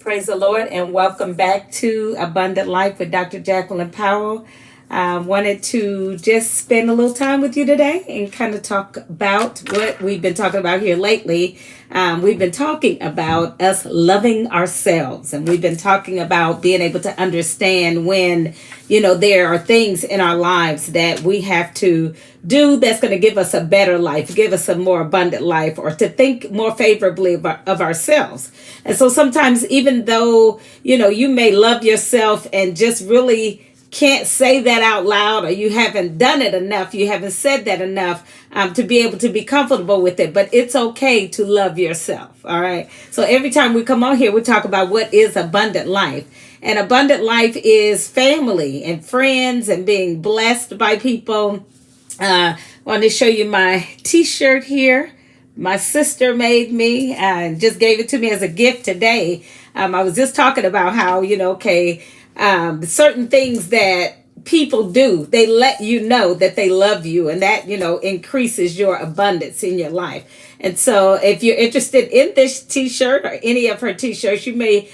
Praise the Lord and welcome back to Abundant Life with Dr. Jacqueline Powell. Wanted to just spend a little time with you today and kind of talk about what we've been talking about here lately. We've been talking about us loving ourselves, and we've been talking about being able to understand when, there are things in our lives that we have to do that's going to give us a better life, give us a more abundant life, or to think more favorably of ourselves. And so sometimes, even though, you may love yourself and just really can't say that out loud, or you haven't done it enough, you haven't said that enough to be able to be comfortable with it, but it's okay to love yourself. All right. So every time we come on here, we talk about what is abundant life. And abundant life is family and friends and being blessed by people. I want to show you my T-shirt here. My sister made me and just gave it to me as a gift today. I was just talking about how, certain things that people do, they let you know that they love you, and that, increases your abundance in your life. And so if you're interested in this T-shirt or any of her T-shirts, you may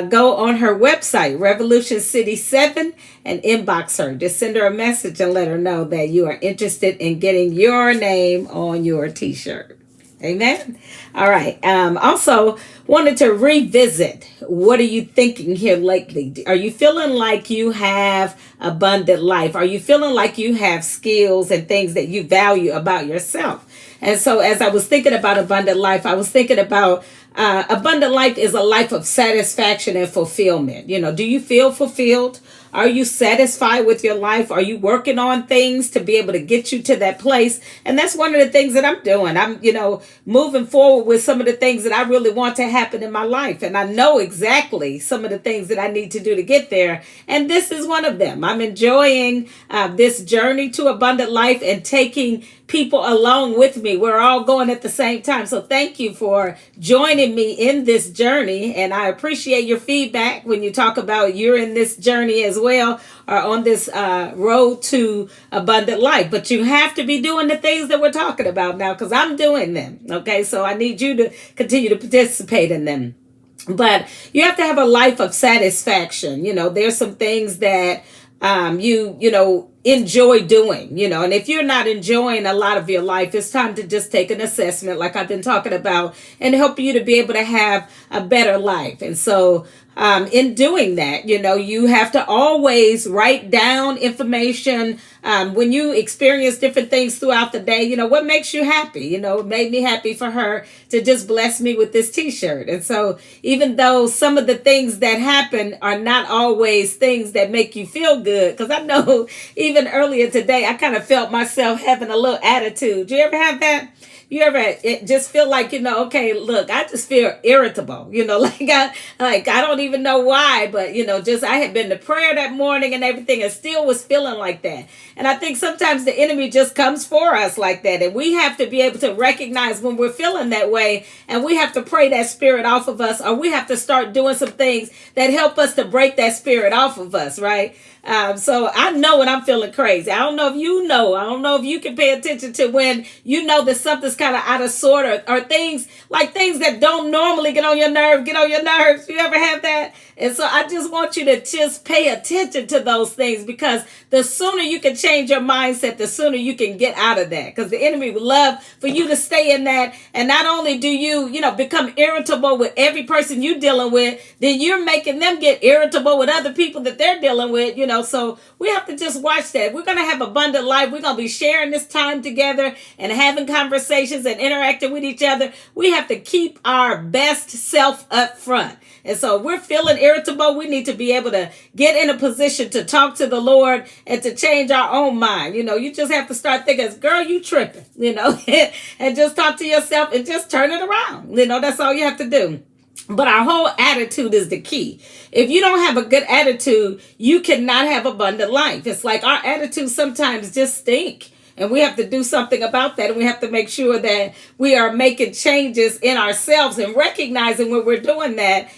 go on her website, Revolution City 7, and inbox her. Just send her a message and let her know that you are interested in getting your name on your T-shirt. Amen. All right. Also wanted to revisit, what are you thinking here lately? Are you feeling like you have abundant life? Are you feeling like you have skills and things that you value about yourself? And so as I was thinking about abundant life, I was thinking about abundant life is a life of satisfaction and fulfillment. Do you feel fulfilled? Are you satisfied with your life? Are you working on things to be able to get you to that place? And that's one of the things that I'm doing. I'm, moving forward with some of the things that I really want to happen in my life. And I know exactly some of the things that I need to do to get there. And this is one of them. I'm enjoying this journey to abundant life and taking people along with me. We're all going at the same time. So thank you for joining me in this journey. And I appreciate your feedback when you talk about you're in this journey as well, or on this road to abundant life. But you have to be doing the things that we're talking about now, because I'm doing them. Okay, so I need you to continue to participate in them. But you have to have a life of satisfaction. There's some things that you enjoy doing, and if you're not enjoying a lot of your life, it's time to just take an assessment like I've been talking about and help you to be able to have a better life. And so in doing that, you have to always write down information when you experience different things throughout the day. What makes you happy? It made me happy for her to just bless me with this T-shirt. And so even though some of the things that happen are not always things that make you feel good, because I know even earlier today, I kind of felt myself having a little attitude. Do you ever have that? You ever just feel like, okay, look, I just feel irritable, I don't even know why, but, I had been to prayer that morning and everything and still was feeling like that. And I think sometimes the enemy just comes for us like that. And we have to be able to recognize when we're feeling that way, and we have to pray that spirit off of us, or we have to start doing some things that help us to break that spirit off of us, right? So I know when I'm feeling crazy. I don't know if you know. I don't know if you can pay attention to when you know that something's kind of out of sort, or things that don't normally get on your nerves. You ever have that? And so I just want you to just pay attention to those things, because the sooner you can change your mindset, the sooner you can get out of that, because the enemy would love for you to stay in that. And not only do you, become irritable with every person you're dealing with, then you're making them get irritable with other people that they're dealing with, so we have to just watch that. We're going to have abundant life. We're going to be sharing this time together and having conversations and interacting with each other. We have to keep our best self up front. And so if we're feeling irritable, we need to be able to get in a position to talk to the Lord and to change our own mind. You just have to start thinking, girl, you tripping, and just talk to yourself and just turn it around. That's all you have to do. But our whole attitude is the key. If you don't have a good attitude, you cannot have abundant life. It's like our attitude sometimes just stink. And we have to do something about that. And we have to make sure that we are making changes in ourselves and recognizing when we're doing that,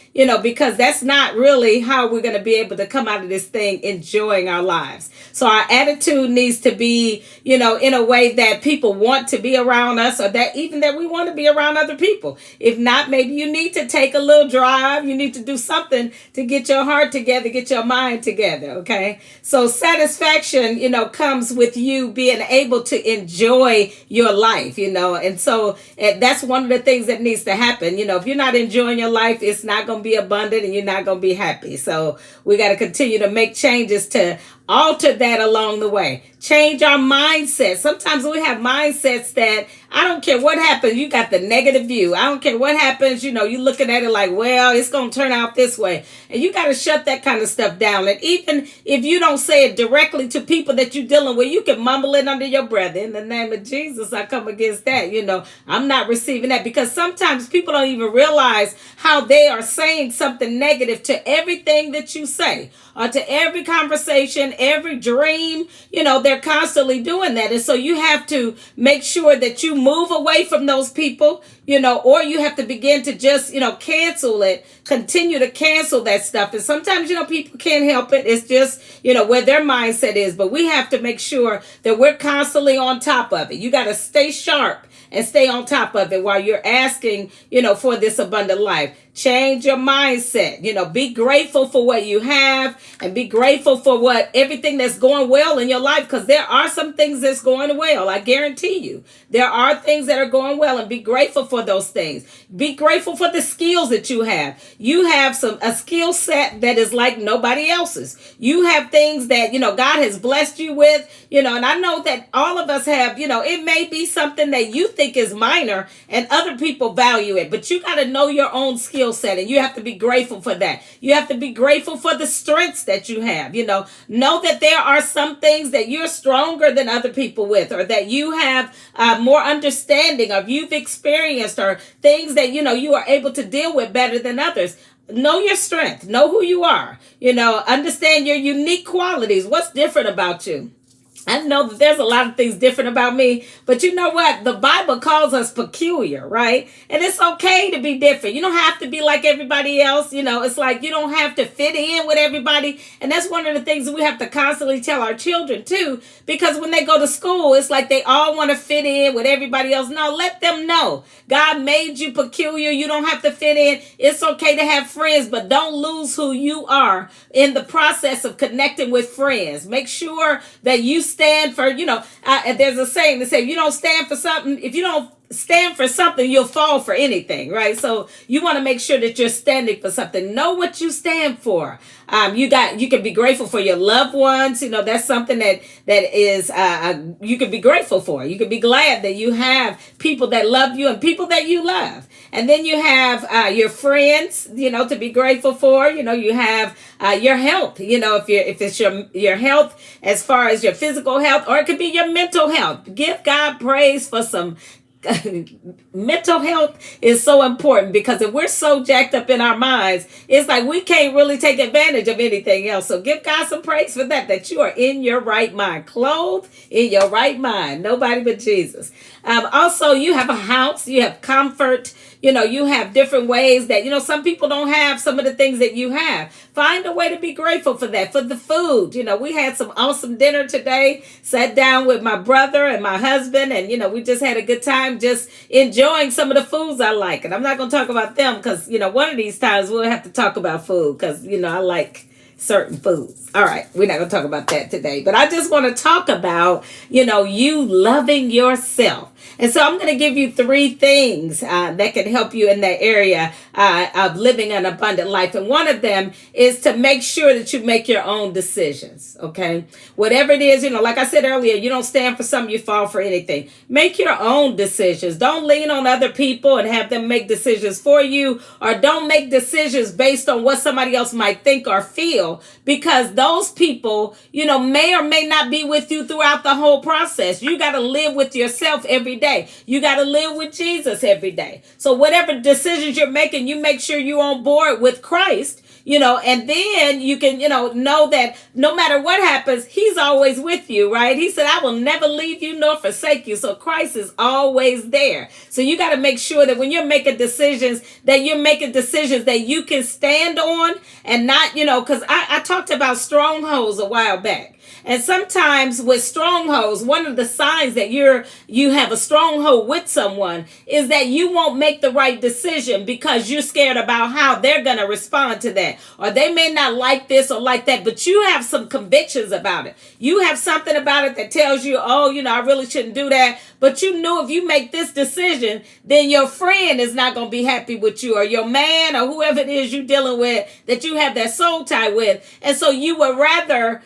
because that's not really how we're going to be able to come out of this thing enjoying our lives. So our attitude needs to be, in a way that people want to be around us, or that even that we want to be around other people. If not, maybe you need to take a little drive. You need to do something to get your heart together, get your mind together. Okay. So satisfaction, comes with you being able to enjoy your life, and so that's one of the things that needs to happen. If you're not enjoying your life, it's not going to be abundant and you're not going to be happy. So we got to continue to make changes to alter that along the way. Change our mindset. Sometimes we have mindsets that I don't care what happens. You got the negative view. I don't care what happens. You're looking at it like, well, it's going to turn out this way. And you got to shut that kind of stuff down. And even if you don't say it directly to people that you're dealing with, you can mumble it under your breath. In the name of Jesus, I come against that. I'm not receiving that, because sometimes people don't even realize how they are saying something negative to everything that you say, or to every conversation, every dream. They're constantly doing that. And so you have to make sure that you move away from those people, or you have to begin to just, cancel it, continue to cancel that stuff. And sometimes, people can't help it. It's just, where their mindset is. But we have to make sure that we're constantly on top of it. You got to stay sharp and stay on top of it while you're asking, for this abundant life. Change your mindset. Be grateful for what you have, and be grateful for everything that's going well in your life, because there are some things that's going well. I guarantee you. There are things that are going well, and be grateful for those things. Be grateful for the skills that you have. You have a skill set that is like nobody else's. You have things that, God has blessed you with, and I know that all of us have, it may be something that you think is minor and other people value it, but you got to know your own skill set, and you have to be grateful for that. You have to be grateful for the strengths that you have. Know that there are some things that you're stronger than other people with, or that you have more understanding of, you've experienced, or things that you are able to deal with better than others. Know your strength. Know who you are. Understand your unique qualities. What's different about you? I know that there's a lot of things different about me, but you know what? The Bible calls us peculiar, right? And it's okay to be different. You don't have to be like everybody else. It's like you don't have to fit in with everybody. And that's one of the things that we have to constantly tell our children too, because when they go to school, it's like they all want to fit in with everybody else. No, let them know God made you peculiar. You don't have to fit in. It's okay to have friends, but don't lose who you are in the process of connecting with friends. Make sure that you stand for, there's a saying that says, if you don't stand for something, if you don't stand for something, you'll fall for anything, right? So you want to make sure that you're standing for something. Know what you stand for. You can be grateful for your loved ones. That's something that is you can be grateful for. You can be glad that you have people that love you and people that you love. And then you have your friends, to be grateful for. You have your health. If it's your health as far as your physical health, or it could be your mental health. Give God praise for some. Mental health is so important, because if we're so jacked up in our minds, it's like we can't really take advantage of anything else. So give God some praise for that you are in your right mind, clothed in your right mind. Nobody but Jesus. Also, you have a house, you have comfort, you have different ways that, some people don't have some of the things that you have. Find a way to be grateful for that, for the food. We had some awesome dinner today, sat down with my brother and my husband, and, we just had a good time just enjoying some of the foods I like. And I'm not going to talk about them because, one of these times we'll have to talk about food because, I like certain foods. All right, we're not going to talk about that today, but I just want to talk about, you loving yourself. And so I'm going to give you 3 things that can help you in that area of living an abundant life. And one of them is to make sure that you make your own decisions. Okay. Whatever it is, like I said earlier, you don't stand for something, you fall for anything. Make your own decisions. Don't lean on other people and have them make decisions for you, or don't make decisions based on what somebody else might think or feel, because those people, may or may not be with you throughout the whole process. You got to live with yourself every day. You got to live with Jesus every day. So whatever decisions you're making, you make sure you're on board with Christ. And then you can, know that no matter what happens, he's always with you, right? He said, I will never leave you nor forsake you. So Christ is always there. So you got to make sure that when you're making decisions, that you're making decisions that you can stand on and not, because I talked about strongholds a while back. And sometimes with strongholds, one of the signs that you have a stronghold with someone is that you won't make the right decision because you're scared about how they're going to respond to that. Or they may not like this or like that, but you have some convictions about it. You have something about it that tells you, oh, I really shouldn't do that. But you knew if you make this decision, then your friend is not going to be happy with you, or your man, or whoever it is you're dealing with that you have that soul tie with. And so you would rather,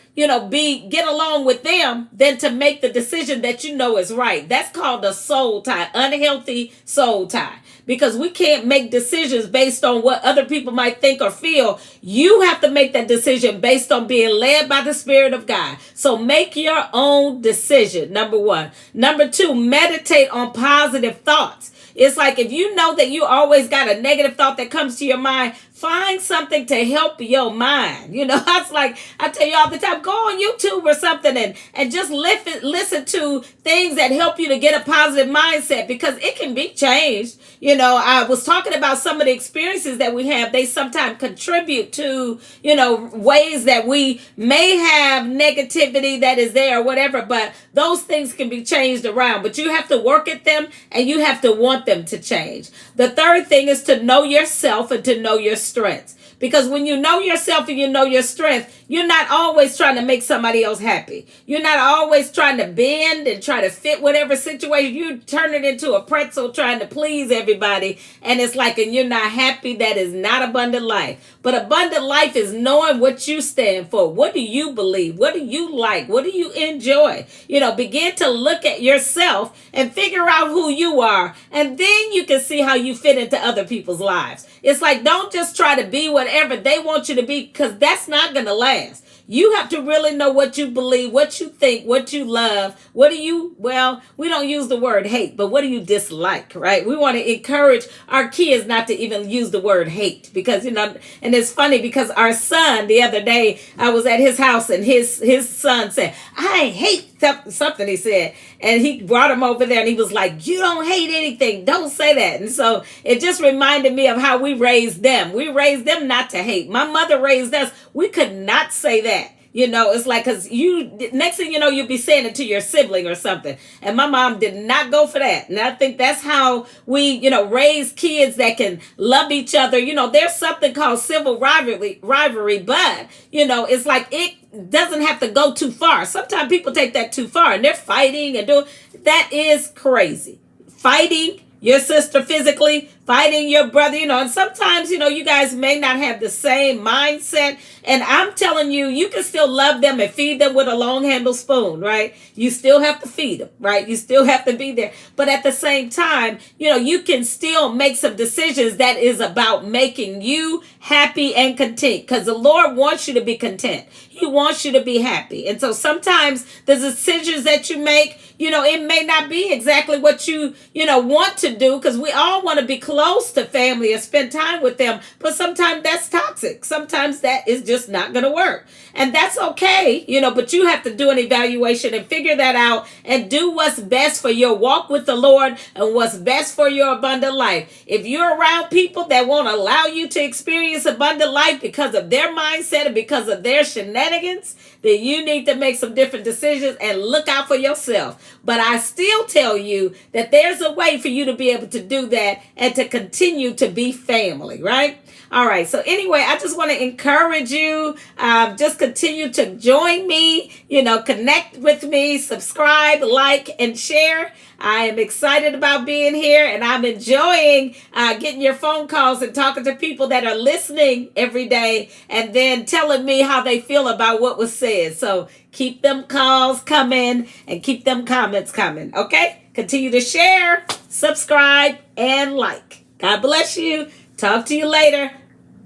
get along with them than to make the decision that you know is right. That's called a soul tie, unhealthy soul tie. Because we can't make decisions based on what other people might think or feel. You have to make that decision based on being led by the Spirit of God. So make your own decision, number one. Number two, meditate on positive thoughts. It's like if you know that you always got a negative thought that comes to your mind, find something to help your mind. It's like I tell you all the time, go on YouTube or something and just listen to things that help you to get a positive mindset, because it can be changed. I was talking about some of the experiences that we have. They sometimes contribute to, ways that we may have negativity that is there or whatever, but those things can be changed around. But you have to work at them and you have to want them to change. The third thing is to know yourself and to know your strengths. Because when you know yourself and you know your strength, you're not always trying to make somebody else happy. You're not always trying to bend and try to fit whatever situation. You turn it into a pretzel trying to please everybody. And it's like, and you're not happy. That is not abundant life. But abundant life is knowing what you stand for. What do you believe? What do you like? What do you enjoy? Begin to look at yourself and figure out who you are. And then you can see how you fit into other people's lives. It's like, don't just try to be whatever they want you to be, because that's not going to last. You have to really know what you believe, what you think, what you love. We don't use the word hate, but what do you dislike, right? We want to encourage our kids not to even use the word hate, because, and it's funny because our son, the other day, I was at his house and his son said, I hate something, he said. And he brought him over there and he was like, you don't hate anything. Don't say that. And so it just reminded me of how we raised them. We raised them not to hate. My mother raised us. We could not say that. It's like, because next thing you know, you'll be saying it to your sibling or something. And my mom did not go for that. And I think that's how we, raise kids that can love each other. There's something called civil rivalry, but, it's like it doesn't have to go too far. Sometimes people take that too far and they're fighting and doing, that is crazy. Fighting your sister physically, fighting your brother, and sometimes, you guys may not have the same mindset. And I'm telling you, you can still love them and feed them with a long handled spoon, right? You still have to feed them, right? You still have to be there. But at the same time, you can still make some decisions that is about making you happy and content, because the Lord wants you to be content. He wants you to be happy. And so sometimes the decisions that you make, it may not be exactly what you want to do, because we all want to be close to family and spend time with them. But sometimes that's toxic. Sometimes that is just not going to work. And that's okay, but you have to do an evaluation and figure that out and do what's best for your walk with the Lord and what's best for your abundant life. If you're around people that won't allow you to experience abundant life because of their mindset and because of their shenanigans, then you need to make some different decisions and look out for yourself. But I still tell you that there's a way for you to be able to do that and to continue to be family, right? All right. So anyway, I just want to encourage you. Just continue to join me, connect with me, subscribe, like, and share. I am excited about being here, and I'm enjoying getting your phone calls and talking to people that are listening every day and then telling me how they feel about what was said. So keep them calls coming and keep them comments coming. Okay? Continue to share, subscribe, and like. God bless you. Talk to you later.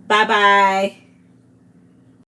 Bye-bye.